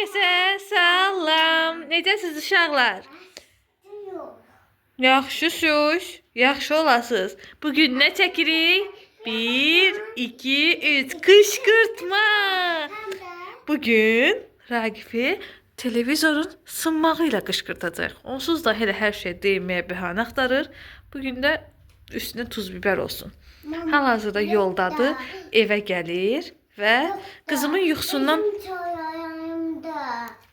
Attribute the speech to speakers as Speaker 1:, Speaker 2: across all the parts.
Speaker 1: kəsə salam. Necəsiz uşaqlar? Yaxşısınız, yaxşı olasınız. Bugün nə çəkirik? 1, 2, 3 qışqırtma. Bugün Raqifi televizorun sınmağı ilə qışqırtacaq. Onsuz da elə hər şey deyməyə bəhanə axtarır. Bugün də üstünə tuz biber olsun. Hal-hazırda yoldadır, evə gəlir və qızımın yuxusundan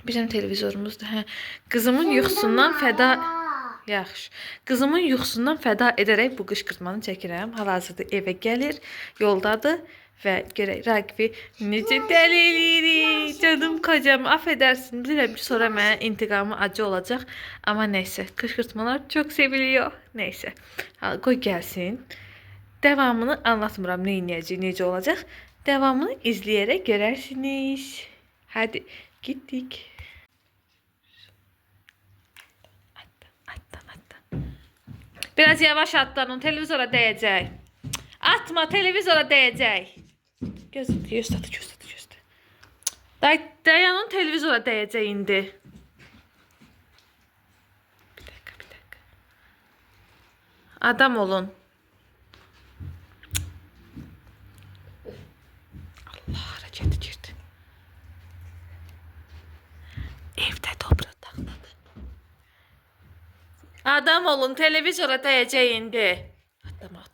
Speaker 1: bizim televizorumuzdur. Hə. Qızımın yuxusundan fəda yaxşı. Qızımın yuxusundan fəda edərək bu qışqırtmanı çəkirəm. Hal-hazırda evə gəlir, yoldadır və görək Raqifi necə dəli eləyirik. Canım kocam, affedersin. Bilirəm ki, sonra mənə intiqamı acı olacaq. Amma neysə, qışqırtmalar çox seviliyor. Neysə, qoy gəlsin. Devamını anlatmıram, nə inəyəcək, necə olacaq. Devamını izləyərək görərsiniz. Hadi, gittik. Biraz yavaş atlan, o televizora dəyəcək. Atma, televizora dəyəcək. Gözlədi. Dayan, o televizora dəyəcək indi. Bir dakika. Adam olun. Allah, hareket girdi. Evdə dobra taxtadı. Adam olun, televizora dəyəcək indi. Atlama.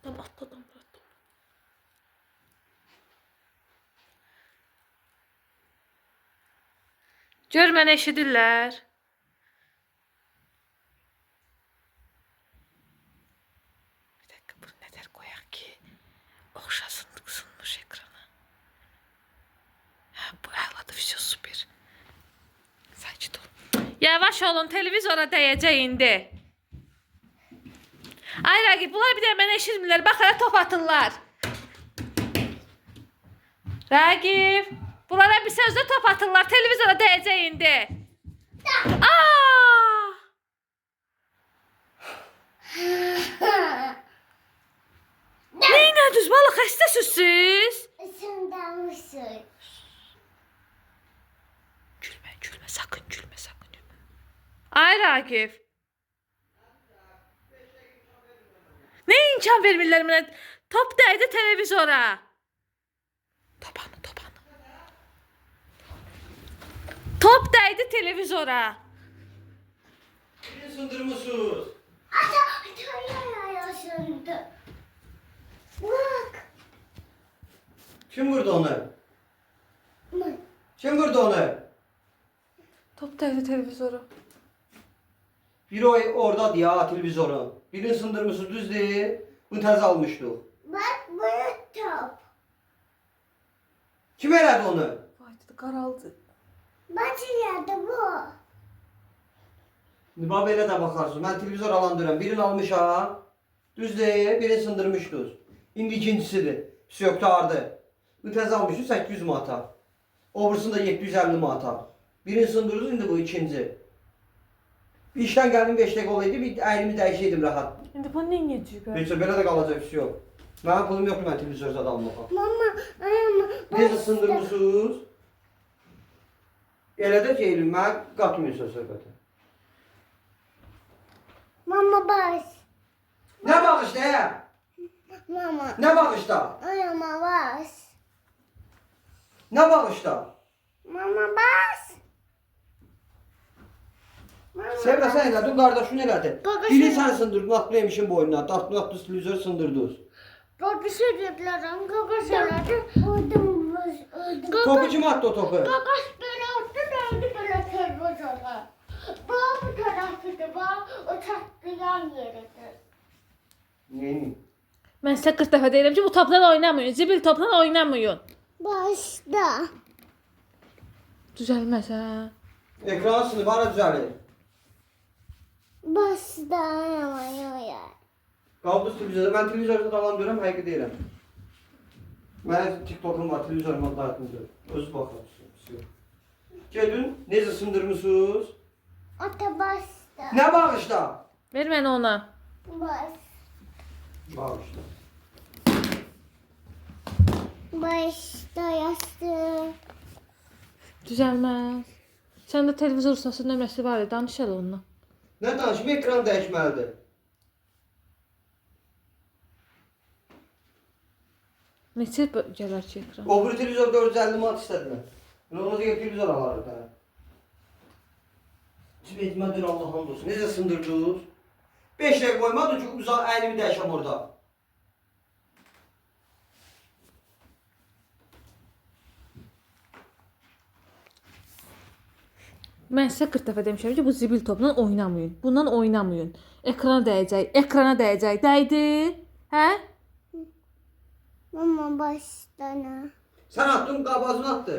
Speaker 1: Gör mənə eşidirlər. Bir dakika, bunu nədər qoyaq ki, oxşasın, sınmış ekrana. Hə, bu əladır, все super. Sakit ol. Yavaş olun, televizora dəyəcək indi. Ay Raqib, bunlar bir də mənə eşitmirlər. Bax, hələ top atırlar. Raqib, bunlara bir sözlə top atırlar. Televizora dəyəcək indi. Neynədiniz? Valla xəstəsiz siz?
Speaker 2: Isındamışsın.
Speaker 1: Gülmə, sakın gülmə. Ay Raqib. Ne imkan vermirlər mənə? Top dəydi televizora. Topanı. Top dəydi televizora.
Speaker 3: Ne sındırmışsınız?
Speaker 2: Yaşandı. Bak.
Speaker 3: Kim vurdu onu? Kim vurdu onu?
Speaker 1: Top dəydi televizora.
Speaker 3: Biri oradadır ya televizyonu. Birini sındırmışsınız, düz değil. Bunu təzə almışdıq.
Speaker 2: Bak bu top.
Speaker 3: Kim elədi onu?
Speaker 1: Vay, qaraldı.
Speaker 2: Bak yerde bu.
Speaker 3: Baba elə də baxarsın. Mən televizor alan deyirəm. Birini almışam. Düz değil, birini sındırmışdınız. İndi ikincisidir. Pis yok tardı. Bu təzə almışdınız 800 manata. Obrusunu da 750 manata. Birini sındırdınız, indi bu ikinci. Bir işten geldim 5 dakika olaydı, bir elimi dəyişəydim rahat.
Speaker 1: İndi bunu neynəyəcək?
Speaker 3: Neyse, belə də qalacaq, pis yok. Mənim pulum yoxdur, mən televizor zada almağa.
Speaker 2: Mama, ayağımı
Speaker 3: Necə sındırmışsınız? Elə də ki, elm, mən qatmıyorsun söhbətə.
Speaker 2: Mama bas.
Speaker 3: Nə bağışda ya?
Speaker 2: Mama.
Speaker 3: Nə bağışda?
Speaker 2: Ayağıma bas.
Speaker 3: Nə bağışda?
Speaker 2: Mama bas.
Speaker 3: Sevda sen elədin, qardaşın elədi.
Speaker 2: Qardaşım-
Speaker 3: Biri sən sındırdın, atlaymışın boynuna, atlı televizor sındırdınız.
Speaker 2: Bak bir şey dediler. Kaka söyledi. Öldüm.
Speaker 3: Topu kim attı o topu?
Speaker 2: Kaka böyle attı. Döndü böyle televizora. Bak bu tarafıydı. Bak o çatlayan yeridir.
Speaker 3: Neyini?
Speaker 1: Mən sizə 40 dəfə deyirəm ki, bu topla oynamayın. Zibil topla oynamayın.
Speaker 2: Başta.
Speaker 1: Düzəlməz hə.
Speaker 3: Ekran sınıf, ara düzəlir.
Speaker 2: Başta ayağıma.
Speaker 3: Qaldı televizorda, mən televizorda dalan deyirəm, həqiqi deyirəm. Mənim TikTokum var, televizoruma dayatmışdır. Özü baxarsınız. Gedin, necə sındırmışsınız?
Speaker 2: Ata başta.
Speaker 3: Nə bağışda?
Speaker 1: Ver mənə ona.
Speaker 2: Bas.
Speaker 3: Bağışda.
Speaker 2: Başta yastığı.
Speaker 1: Düzəlməz. Səndə televizor ustası nömrəsi var idi, danış elə onunla.
Speaker 3: Nə danışım, ekran dəyişməlidir.
Speaker 1: Neçə gələr ki ekran?
Speaker 3: O biri televizor 450 manat istədilər. Mən ona deyək televizor alarıq da. Cibetmə dön Allah hamd olsun. Necə sındırdınız? 5 dəqiqə qoymadı ki, uzaq əynimi dəyişəm orada.
Speaker 1: Mən sizə 40 dəfə demişəm ki, bu zibil topla oynamayın. Bundan oynamayın. Ekrana dəyəcək, ekrana dəyəcək. Dəydi? Hə?
Speaker 2: Mama başlana.
Speaker 3: Sən attın, qabazını attı.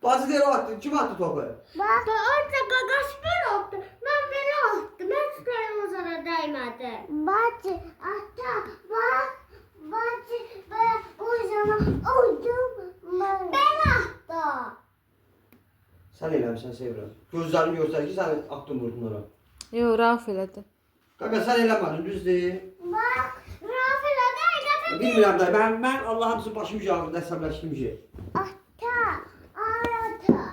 Speaker 3: Bazı deyir o attı. Kim attı topu?
Speaker 2: Bak orada gagaş bir oldu. Ben böyle attım. Hiç televizora değmedi. Bacı ata bak. Bacı ben o zaman oldum. Ben attım.
Speaker 3: Sən eləmişsən Sevirəm. Gözlərim göstərir ki, sən attın vurdun ora.
Speaker 1: Yox, Rauf elədi.
Speaker 3: Qaqa sən eləmədin, düzdür.
Speaker 2: Bak Rafael'e de
Speaker 3: Bilmirəm da, mən Allah'ın sizi başım yağırdı, əsəbləşdim ki.
Speaker 2: ata arata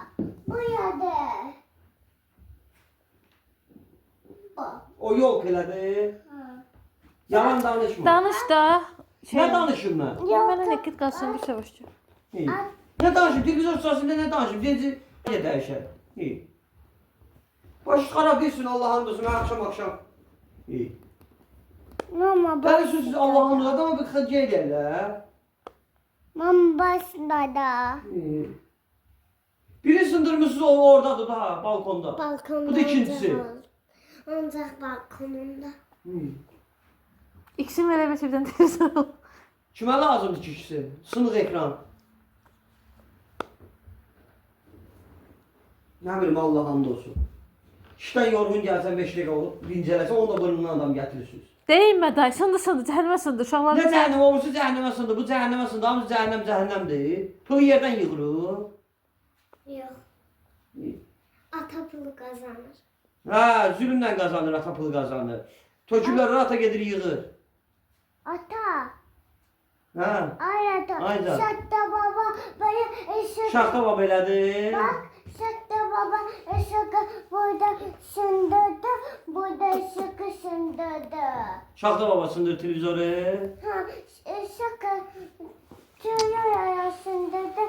Speaker 2: bu yerde. Bak.
Speaker 3: O yol elədi. Yalan danışma.
Speaker 1: Danış da.
Speaker 3: Nə danışım mən?
Speaker 1: Mənə nə git qalsın bir savaşçı.
Speaker 3: İyi. Nə danışım? Televizor sırasında nə danışım? Deyəcək, niyə dəyişər? İyi. Başı xarab deyilsin Allah'ın olsun, mən axşam. İyi.
Speaker 2: Mama
Speaker 3: Bəli siz Allah'ın olsun, adama bir xıcı eləyərlər.
Speaker 2: Mama başladı.
Speaker 3: İyi. Biri sındırmışsınız o oradadır da, balkonda.
Speaker 2: Balkonda.
Speaker 3: Bu da ikincisi.
Speaker 2: Ancak balkonunda.
Speaker 3: İyi.
Speaker 1: İkisini verə bir birdən televizor al.
Speaker 3: Kimə lazımdır ki ikisi? Sınıq ekran. Nə bilim Allah hamd olsun. İşdən yorğun gəlsən 5 dəqiqə olub, dincələsən, onu da burnundan adam gətirirsiniz.
Speaker 1: Deyinmə day, sındı, cəhənnəmə sındı. Uşaqlar
Speaker 3: Nə cəhənnəm olursa cəhənnəmə sındı, bu cəhənnəmə sındı, hamısı cəhənnəmdir. Pılı yerdən yığılır.
Speaker 2: Yok. Ata pulu kazanır.
Speaker 3: Hə, zülümlə qazanır, ata pılı qazanır. Töküblər ata gedir yığır.
Speaker 2: Ata.
Speaker 3: Hə,
Speaker 2: Ayada.
Speaker 3: Ayda.
Speaker 2: Şatta baba böyle eşek.
Speaker 3: şaxta bab elədi.
Speaker 2: Bak şatta baba eşek burada sındırdı. Burada eşek sındırdı.
Speaker 3: Şaxta baba sındır televizoru.
Speaker 2: Ha eşek tüyler sındırdı.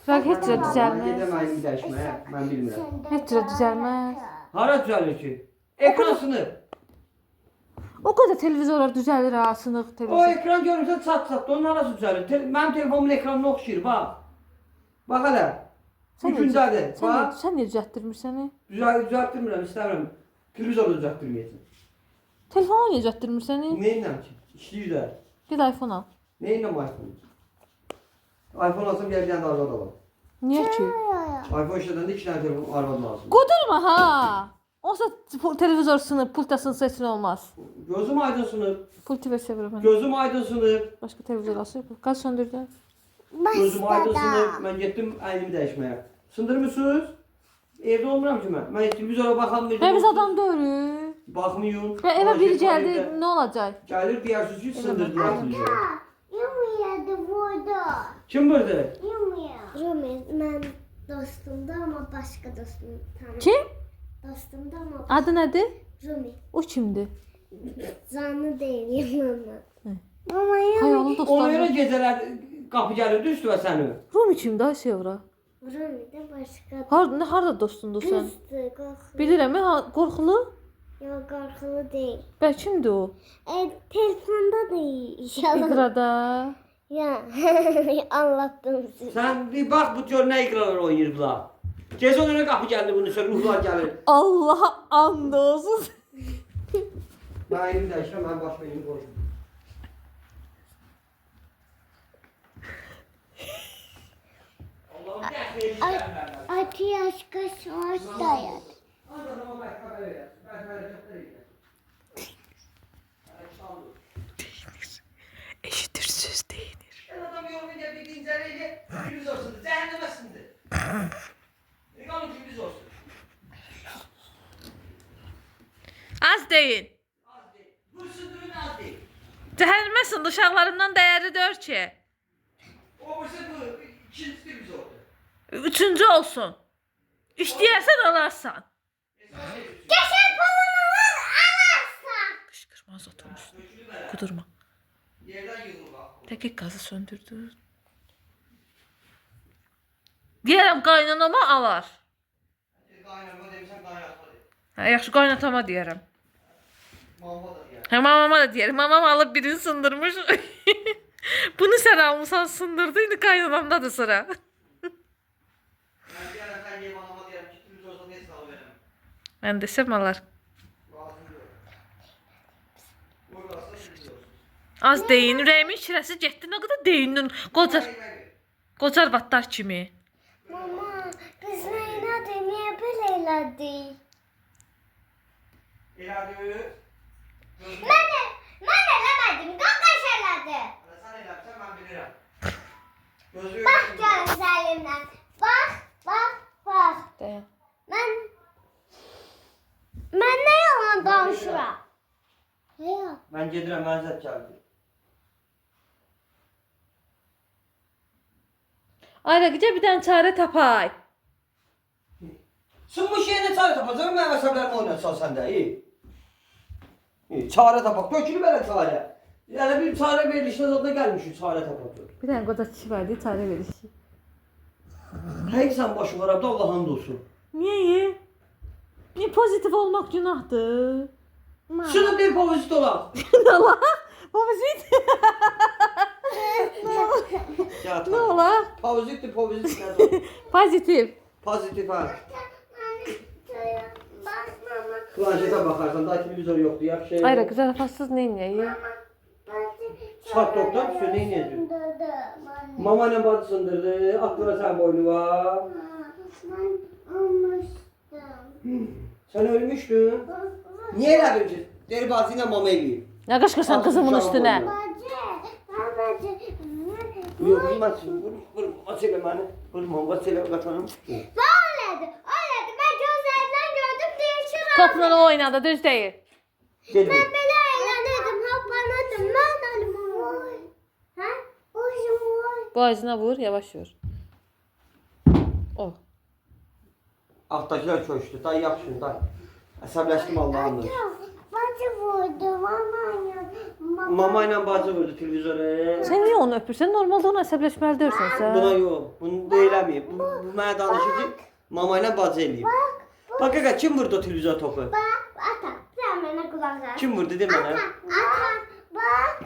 Speaker 1: Bak heç cürə
Speaker 3: Mən
Speaker 1: düzəlməz.
Speaker 3: gedəməyim dəyişməyə, mən bilmirəm.
Speaker 1: Heç cürə düzəlməz.
Speaker 3: Hara düzəlir ki? Ekran sınır.
Speaker 1: O qədər televizorlar düzəlir ha, sınıq
Speaker 3: O
Speaker 1: televizor.
Speaker 3: ekran görürsə çat-çat, onun arası düzəlir. Mənim telefonumun ekranına oxşayır, bax. Bax hələ. Gündədir, bax.
Speaker 1: Sən niyə düzəltdirmirsən?
Speaker 3: Düzəltdirmirəm, istəmirəm. Televizoru düzəltdirməyəcəm.
Speaker 1: Telefonu niyə düzəltdirmirsən?
Speaker 3: Neynəm ki? İşləyirlər.
Speaker 1: Ged iPhone al.
Speaker 3: Neynəm iPhone? iPhone alsam gəl bir dənə də arvad alam.
Speaker 1: Niyə ki?
Speaker 3: iPhone işlədəndə 2 dənə telefon arvad lazım.
Speaker 1: Qudurma ha. Olsa televizor sınıb, pult asılsa heç nə olmaz.
Speaker 3: Gözüm aydın sınır.
Speaker 1: Pultu ver sevirəm.
Speaker 3: Gözüm aydın sınır.
Speaker 1: Başqa televizor alsın. Qaz söndürdü.
Speaker 3: Gözüm aydın
Speaker 2: Başladı.
Speaker 3: sınır. Mən getdim əynimi dəyişməyə. Sındırmısınız? Evdə olmuram ki mən. Mən televizora baxamıyorum.
Speaker 1: Və biz adam deyil.
Speaker 3: Baxmıyım.
Speaker 1: Və evə biri
Speaker 3: Şey var
Speaker 1: gəldi,
Speaker 3: evdə.
Speaker 1: nə olacaq?
Speaker 3: Gəlir deyirsiniz ki sındırdılar televizoru.
Speaker 2: Yumuyordu burada.
Speaker 3: Kim vurdu?
Speaker 2: Yumuyor. Rumi ben dostumdu ama başka dostum. Tamam.
Speaker 1: Kim?
Speaker 2: Dostumdu ama
Speaker 1: Adı nədir?
Speaker 2: Rumi.
Speaker 1: O kimdir?
Speaker 2: Zanlı değil yanına. Mama
Speaker 1: Xəyalın
Speaker 3: Ona
Speaker 1: dostları.
Speaker 3: görə gecələr qapı gəlirdi üstüvə sənin.
Speaker 1: Rumi kimdir ay Sevra?
Speaker 2: Rumi de başka
Speaker 1: Harda dostundur sən?
Speaker 2: kızdı. Korkulu.
Speaker 1: Bilirəm, ha, qorxulu.
Speaker 2: Yok korkulu değil.
Speaker 1: Bə kimdir o?
Speaker 2: Telefonda değil. İnşallah.
Speaker 1: İqrada.
Speaker 2: Ya anlattım size.
Speaker 3: Sən bir bax bu gör nə iqralar oynayırdılar. Gecə ona qapı gəldi bunun üstə ruhlar gəlir.
Speaker 1: Allaha and olsun.
Speaker 3: Mən əynimi dəyişirəm, mən başıma elimi qoyuram. Allah'ım dəxil işləmərlər.
Speaker 2: Atı yaşka şort dayadı.
Speaker 3: Adama bax, xəbər elə. Mən hərəkətlər elə.
Speaker 1: Eşidirsiz deyinir.
Speaker 3: Ben adam yorulunca bir dinceleyle gündüz olsun. Cehennemesindir. Kalın gündüz olsun.
Speaker 1: Az deyin.
Speaker 3: Az değil. Bu sındırın az değil.
Speaker 1: Cəhənnəməsin uşaqlarından dəyəri 4 ki.
Speaker 3: O burası bu. İkincisi biz oldu.
Speaker 1: Üçüncü olsun. İstəyərsən alarsan.
Speaker 2: Geçen pulunu alarsan.
Speaker 1: Qışqırma oturmuş. Kudurma.
Speaker 3: Yerden yığılır bak.
Speaker 1: Dəqiq qazı söndürdü. Deyərəm qaynanama alar.
Speaker 3: Kaynama demişsen kaynatma de.
Speaker 1: Hə, yaxşı qaynatama deyərəm.
Speaker 3: Mama da yer.
Speaker 1: Hə, mamama da deyərəm. Mamam alıb birini sındırmış. Bunu sən almısan sındırdı. İndi qaynanamdadır sıra.
Speaker 3: Ben diyelim sen ye mama diyelim. Gittim bir olsa neyse alıverem.
Speaker 1: Mən desəm alar.
Speaker 3: Lazım yok. Burası biliyorsun.
Speaker 1: Az deyin. Ürəyimin şirəsi getdi. Nə qədər deyinin. Qocar vatlar kimi.
Speaker 2: Mama biz neynadı niye böyle eyledik?
Speaker 3: İleride
Speaker 2: Ben elemedim. Kakaş eledi.
Speaker 3: sen ilersen ben bilirim. Gözü
Speaker 2: Bak gözlerimden. Bak.
Speaker 1: Dayan.
Speaker 2: Ben ne yalan danışıram? Ne yalan?
Speaker 3: Ben gedirəm, mən zət gəldi.
Speaker 1: Ayra gecə bir dənə çarə tapay.
Speaker 3: Sınmış yerine çare tapacağım, mən əsəblərimi oynatsan sən də, iyi. İyi, çare tapak, dökülü belə çare. Yəni bir çare verilişinə zadına gəlmişik, çare tapak.
Speaker 1: Bir dənə qoca kişi var deyə çarə verir.
Speaker 3: Həqiq sən başı var, abda Allah hamd olsun.
Speaker 1: Niyə? Niyə pozitiv olmaq günahdır?
Speaker 3: Şunu bir povizit olaq.
Speaker 1: Nə olar? Pozitiv.
Speaker 3: Ya,
Speaker 1: Nə olar?
Speaker 3: Povizitdir, povizit nədir?
Speaker 1: Pozitiv.
Speaker 3: Pozitif ha.
Speaker 2: Bak mama.
Speaker 3: Planşetə baxarsan, daha televizor yoxdur, yaxşı.
Speaker 1: Ayra qızar afatsız nə edəyik?
Speaker 3: Saat doktor, şu ne inedi? Mama ilə bacı sındırdı, atlara sən boynu var.
Speaker 2: Ben olmuştum.
Speaker 3: Sən ölmüşdün. Niyə elədin ki? Deri bacı ilə mama eləyib.
Speaker 1: Nə qışqırsan qızımın üstünə?
Speaker 2: Bacı.
Speaker 3: Yox, bilməsin, vur, maç elə məni. Vurma, maç elə qatanım.
Speaker 2: Öyledi. Ben gözlerden gördüm değişir.
Speaker 1: Topla oynadı, düz deyil.
Speaker 3: Gelmə.
Speaker 2: Ben böyle eğlendim. Hoplanadım. Ben dedim. Ha? Uyum var.
Speaker 1: Boğazına vur, yavaş vur. O.
Speaker 3: Altdakılar köşdü, day yaxşın, day. Əsəbləşdim Allah'ımdır.
Speaker 2: Bacı vurdu.
Speaker 3: Mama ilə bacı vurdu televizoru.
Speaker 1: Sən niyə onu öpürsən? Normalda onu əsəbləşməli deyirsən
Speaker 3: Buna
Speaker 1: sən.
Speaker 3: yox, bunu deyiləməyib. Bu mənə danışır ki, mama ilə bacı eləyib. Bak qaqa, kim vurdu o televizor topu?
Speaker 2: Bak. Ata. Sen bana kulak ver.
Speaker 3: Kim vurdu, de mənə.
Speaker 2: Ata. Bak.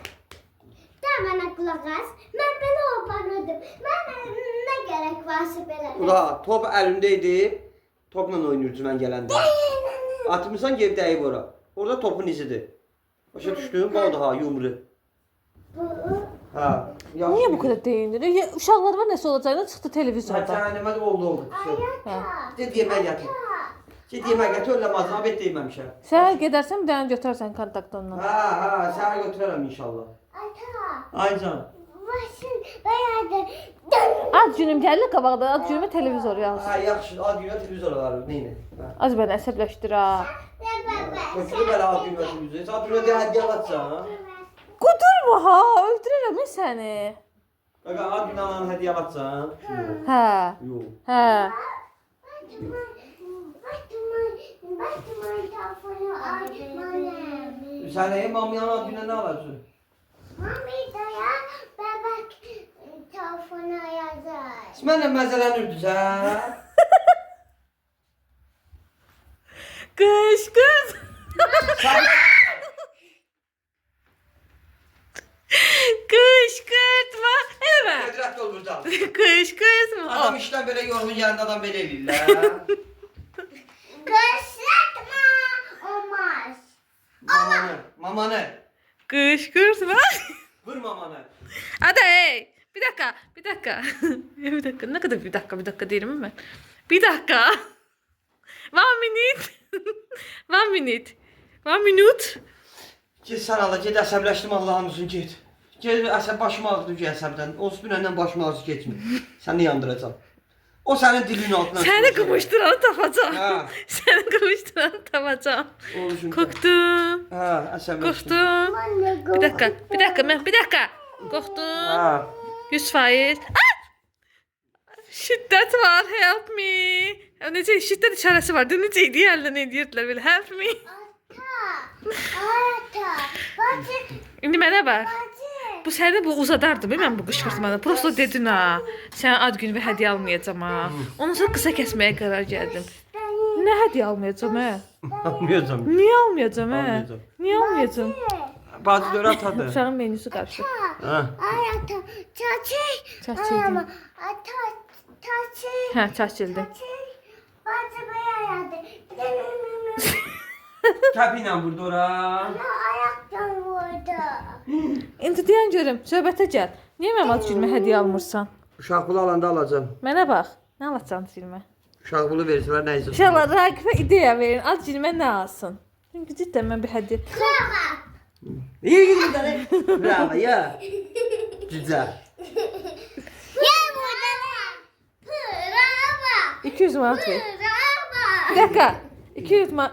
Speaker 2: Sen bana kulak ver. Ben böyle hoplanadım. Ben ne gerek varsa böyle.
Speaker 3: Ula, top əlimdə idi. Topla oynayırdı mən gələndə. Atmısan geri dəyib ora. Orada topun izidir. Başa düşdün? Qaldı ha, yumru. Ha.
Speaker 1: Niyə bu qədər deyindir? Uşaqlar var nəsə olacağına çıxdı televizorda.
Speaker 3: Cəhənnəmə də oldu.
Speaker 1: Hə.
Speaker 3: Get yemək gətir. Get yemək gətir, öyle mazına bet deyməmişəm.
Speaker 1: Sən gedərsən bir dənə götürərsən kontakt ondan.
Speaker 3: Ha, sənə götürərəm inşallah.
Speaker 2: Ata.
Speaker 3: Ay can.
Speaker 2: Başın dayadı.
Speaker 1: Ad günüm gəlir qabaqda, ad günümə televizor yaz.
Speaker 3: Ha, yaxşı, ad günə televizor alarım, neynə?
Speaker 1: Az bəni əsəbləşdir ha.
Speaker 3: Götürü belə ad günə televizor. Ad günə də hədiyyə alacaq.
Speaker 1: Qudurma ha, öldürərəm səni.
Speaker 3: Qaqa, ad günə alan hədiyyə alacaq.
Speaker 1: Hə.
Speaker 3: Yox.
Speaker 1: Hə.
Speaker 3: Sənə mamiyanın ad günə nə alacaq?
Speaker 2: Mami daya bebek telefonu yazar.
Speaker 3: Mənlə məzələnirdi sən.
Speaker 1: Qış, qız. Qışqırtma. Evə.
Speaker 3: Qədrət ol buradan.
Speaker 1: Qışqırtma.
Speaker 3: Adam işdən belə yorğun gəlində adam belə eləyirlər.
Speaker 2: Kışlatma olmaz.
Speaker 3: Mamanı.
Speaker 1: Qışqırtma.
Speaker 3: Vur mamanı.
Speaker 1: Hadi hey. Bir dakika. Bir dakika. Ne kadar bir dakika değilim ben. Bir dakika. 1 minute. 1 minute.
Speaker 3: Get sən ala, get əsəbləşdim Allah'ımızın get. Get başım ağrıdı ki əsəbdən. O spinəndən başım ağrısı keçmir. Səni yandıracağım. O sənin dilinin altına.
Speaker 1: Seni kıvıştıranı tapacağım.
Speaker 3: Ha.
Speaker 1: Seni kıvıştıranı tapacağım.
Speaker 3: Oluşun.
Speaker 1: Korktum.
Speaker 3: Ha, əsəbləşdim.
Speaker 1: Korktum.
Speaker 2: Anne
Speaker 1: Bir dakika. Korktum.
Speaker 3: Ha.
Speaker 1: 100%. Ah! Şiddet var. Help me. necə şiddet işarəsi var. Necə idi əldən edirdilər belə. Help me.
Speaker 2: Ata. Bacı.
Speaker 1: İndi mənə bax.
Speaker 2: Bacı.
Speaker 1: Bu səni bu uzadardı mən bu qışqırtmanı. Prosto dedin ha. Sən ad günü və hədiyyə almayacağam ha. Ondan sonra qısa kəsməyə qərar gəldim. Nə hədiyyə almayacağım hə?
Speaker 3: Almayacağım.
Speaker 1: Niyə almayacağım hə?
Speaker 3: Almayacağım.
Speaker 1: Niyə almayacağım?
Speaker 3: Bazı dörə atadı.
Speaker 1: Uşağın menüsü qarşı.
Speaker 3: Ha.
Speaker 2: Ata. Çaçı.
Speaker 1: Çaçıydı.
Speaker 2: Ata. Çaçı.
Speaker 1: Hə, çaçıldı.
Speaker 2: Bacı ayadı.
Speaker 3: Kəpinlə vurdu ora.
Speaker 2: Ayaktan vurdu.
Speaker 1: İndi deyən görüm, söhbətə gəl. Niyə mənim ad günümə hədiyyə almırsan?
Speaker 3: Uşaq pulu alanda alacağım.
Speaker 1: Mənə bax. Nə alacaqsan filmə?
Speaker 3: Uşaq pulu versələr nə isə.
Speaker 1: İnşallah Raqifə ideya verin. Ad günümə nə alsın? Çünki cidden mən bir hədiyyə.
Speaker 2: Krava.
Speaker 3: İyi gidiyor da. Bravo ya. Güzel.
Speaker 2: Gel burada. Krava.
Speaker 1: 200 manat ver. Bir
Speaker 2: Krava.
Speaker 1: dakika.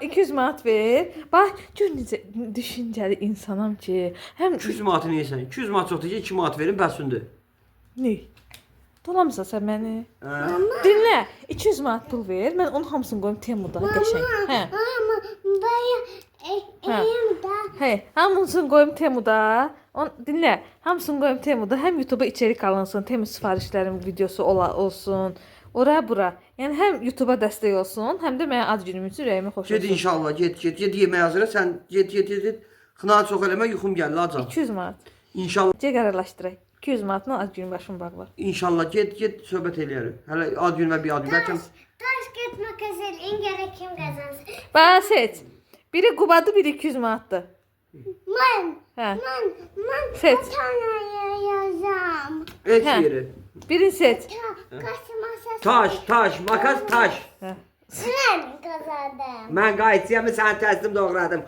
Speaker 1: 200 manat ver. Bax, gör necə düşüncəli insanam ki. Həm
Speaker 3: 200 manatı neysən? 200 manat çoxdur ki 2 manat verin bəsündür.
Speaker 1: ne? Dolamısan sən məni?
Speaker 3: Hə.
Speaker 1: Dinlə. 200 manat pul ver. Mən onun hamısını qoyum Temuda, qəşəng. Hə.
Speaker 2: Ama baya elimde.
Speaker 1: Hey, hamısını qoyum Temuda. Dinlə, hamısını qoyum Temuda. Həm YouTube-a içerik alınsın, Temu sifarişlərim videosu olsun. Ora bura. Yəni həm YouTube-a dəstək olsun, həm də mənim ad günüm üçün ürəyimə xoş
Speaker 3: Get
Speaker 1: olsun.
Speaker 3: inşallah, get yemək hazır. Sən get. Xına çox eləmə, yuxum gəldi acam.
Speaker 1: 200 manat.
Speaker 3: İnşallah,
Speaker 1: Necə qərarlaşdıraq? 200 manatla ad günüm başım bağlar.
Speaker 3: inşallah get söhbət eləyərik. Hələ ad gün və bir ad gün. Bəlkə
Speaker 2: Taş gitme keser. İngere kim kazansın?
Speaker 1: Bax seç. Biri Qubadır, biri 200 manatdır.
Speaker 2: Ben.
Speaker 1: Hə.
Speaker 2: Ben
Speaker 1: Seç.
Speaker 2: bir tane yazacağım.
Speaker 3: et
Speaker 1: Hə.
Speaker 3: yeri.
Speaker 1: Birini seç.
Speaker 2: Kaç masası.
Speaker 3: Taş, makas, taş.
Speaker 1: Hə.
Speaker 2: Ben kazandım.
Speaker 3: Mən qayıtsiyamı sən təslim doğradım.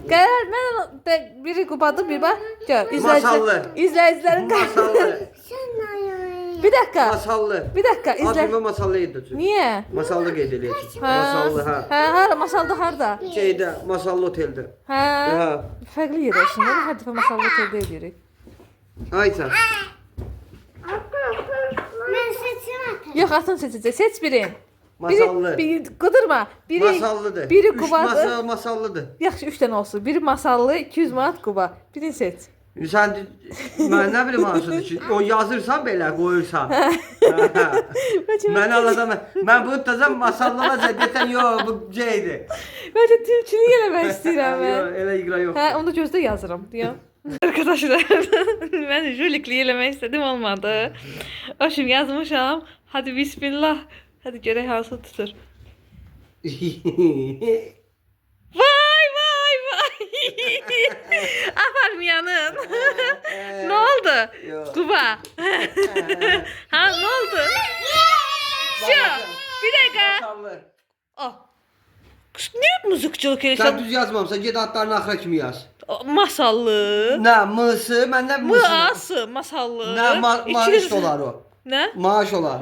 Speaker 1: Qərar mən biri Qubadır, biri bax. Gör,
Speaker 3: Masallı.
Speaker 1: İzləyicilərin
Speaker 3: Masallı,
Speaker 2: Sen ayağını.
Speaker 1: Bir dakika.
Speaker 3: masallı.
Speaker 1: Bir dakika,
Speaker 3: Ad
Speaker 1: izlə.
Speaker 3: günümə masallı edəcək.
Speaker 1: Niyə?
Speaker 3: Masallı qeyd eləyəcək.
Speaker 1: Hə.
Speaker 3: Masallı, hə.
Speaker 1: Hə, hara masalda harda?
Speaker 3: Şeydə, masallı oteldə.
Speaker 1: Hə.
Speaker 3: Hə.
Speaker 1: Fərqli yer olsun. Hər dəfə masalda oteldə edirik.
Speaker 3: Ayça.
Speaker 2: Ben seçim atarım.
Speaker 1: Yox, atın seçəcək. Seç birini.
Speaker 3: Masallı.
Speaker 1: Biri qıdırma. Biri
Speaker 3: Masallıdır.
Speaker 1: Biri
Speaker 3: Üç
Speaker 1: Qubadır.
Speaker 3: masallıdır.
Speaker 1: Yaxşı 3 dənə olsun. Biri masallı, 200 manat Quba. Birini seç.
Speaker 3: Sən mən nə bilim hansıdır ki, o yazırsan belə qoyursan. Mən alacağam. Mən bunu tutacam masallığa desən yox bu şeydir.
Speaker 1: Bəlkə tümçülük eləmək istəyirəm mən.
Speaker 3: Yox, elə iqra yox.
Speaker 1: Hə, onu da gözdə yazıram, deyəm. Arkadaşlar, mən jülikli eləmək istədim, olmadı. O şimdi yazmışam. Hadi bismillah. Hadi görək hansı tutur. Vay vay vay. Aparmayanın. Ne oldu?
Speaker 3: Yok.
Speaker 1: Kuba. Ha ne oldu? Şu. Bir dakika.
Speaker 3: Masallı.
Speaker 1: Oh. Kız niye mızıkçılık
Speaker 3: Sən
Speaker 1: edirsən?
Speaker 3: düz yazmamısan, get adlarını axıra kimi yaz.
Speaker 1: Masallı.
Speaker 3: Nə, mısı, məndən mısı.
Speaker 1: Mıası, masallı.
Speaker 3: Nə, maaş olar o.
Speaker 1: Ne?
Speaker 3: Maaş olar.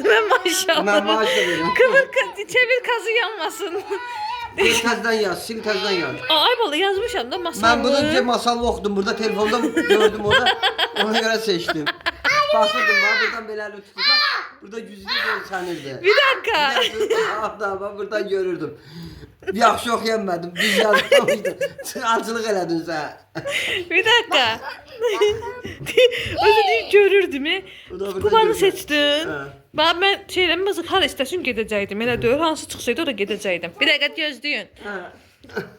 Speaker 1: Ben maşallah.
Speaker 3: Mən maaş da verirəm.
Speaker 1: Çevir kazı yanmasın.
Speaker 3: Sil təzdən yaz, sil təzdən yaz.
Speaker 1: Ay bala yazmışam da masallı.
Speaker 3: Mən bunu masallı oxudum, burada telefonda gördüm onu. Ona görə seçdim. Baxırdım, buradan belə əli tutursa, burada güzlü görsənirdi.
Speaker 1: Bir dakika.
Speaker 3: Hatta buradan görürdüm. Yaxşı oxuyanmadım, düz yazmamışdım. Acılıq elədin sən.
Speaker 1: Bir dakika. Özü deyib görürdüm.
Speaker 3: Burada
Speaker 1: Kubanı
Speaker 3: görürəm.
Speaker 1: seçdin.
Speaker 3: Hə.
Speaker 1: Bax mən şeyləmə hara istəsin gedəcəydim. Elə deyir, hansı çıxsaydı ora gedəcəydim. Bir dəqiqə gözləyin.
Speaker 3: Hə.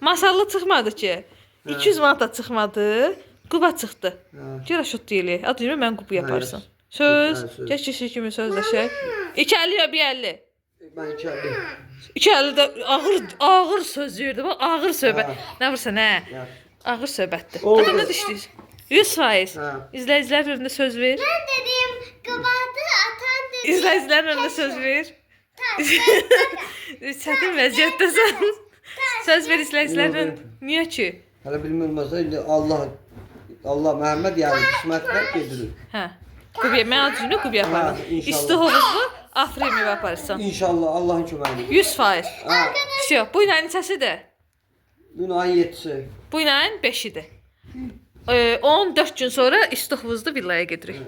Speaker 1: Masallı çıxmadı ki. 200 manat da çıxmadı. Quba çıxdı.
Speaker 3: Hə.
Speaker 1: Gəl şut deyilik. Adıcımı mən Qubu yaparsın.
Speaker 3: Hə,
Speaker 1: Söz.
Speaker 3: söz.
Speaker 1: Keşke kimi sözləşək. 250 ya 150.
Speaker 3: Mən içərdim.
Speaker 1: 250 də ağır söz verdi. Bax ağır söhbət.
Speaker 3: Hə.
Speaker 1: Nə vursan hə?
Speaker 3: Hə.
Speaker 1: Ağır söhbətdir.
Speaker 3: Oldu.
Speaker 1: Adam nə düşdünüz? 100%.
Speaker 3: Hə.
Speaker 1: İzləyicilər önündə söz ver.
Speaker 2: Ben dedim kabahatı atan dedim.
Speaker 1: İzləyicilər önündə söz ver. Çətin vəziyyətdəsən. Söz ver izləyicilərin. Niyə ki?
Speaker 3: Hələ bilmirməsə indi Allah Məhəmməd yəni qismətlər gedirir.
Speaker 1: Hə. Qubiyə mən acını Qubiyə aparım.
Speaker 3: Hə, inşallah.
Speaker 1: İsti hovuzlu Afrimi aparırsan.
Speaker 3: İnşallah Allahın köməyi.
Speaker 1: 100%.
Speaker 3: Hə.
Speaker 1: Всё, bu ilə neçəsidir?
Speaker 3: Gün ayın 7-si.
Speaker 1: Bu ilə 5-idir. 14 gün sonra isti hovuzlu villaya gedirik.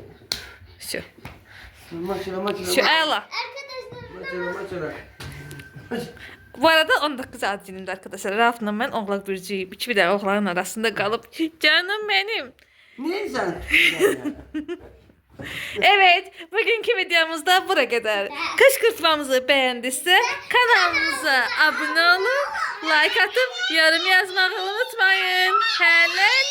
Speaker 1: Всё.
Speaker 3: Maşına.
Speaker 1: Всё, əla.
Speaker 2: Arkadaşlar
Speaker 3: Açıla.
Speaker 1: Bu arada 19 adilinde arkadaşlar. Rafla ben oğlak bürcüyüm. İki bir de oğlanın arasında kalıp canım benim.
Speaker 3: Neyse.
Speaker 1: Evet, bugünkü videomuzda buraya kadar. Kışkırtmamızı beğendiyse kanalımıza abone olun, like atıp yorum yazmayı unutmayın. Helali.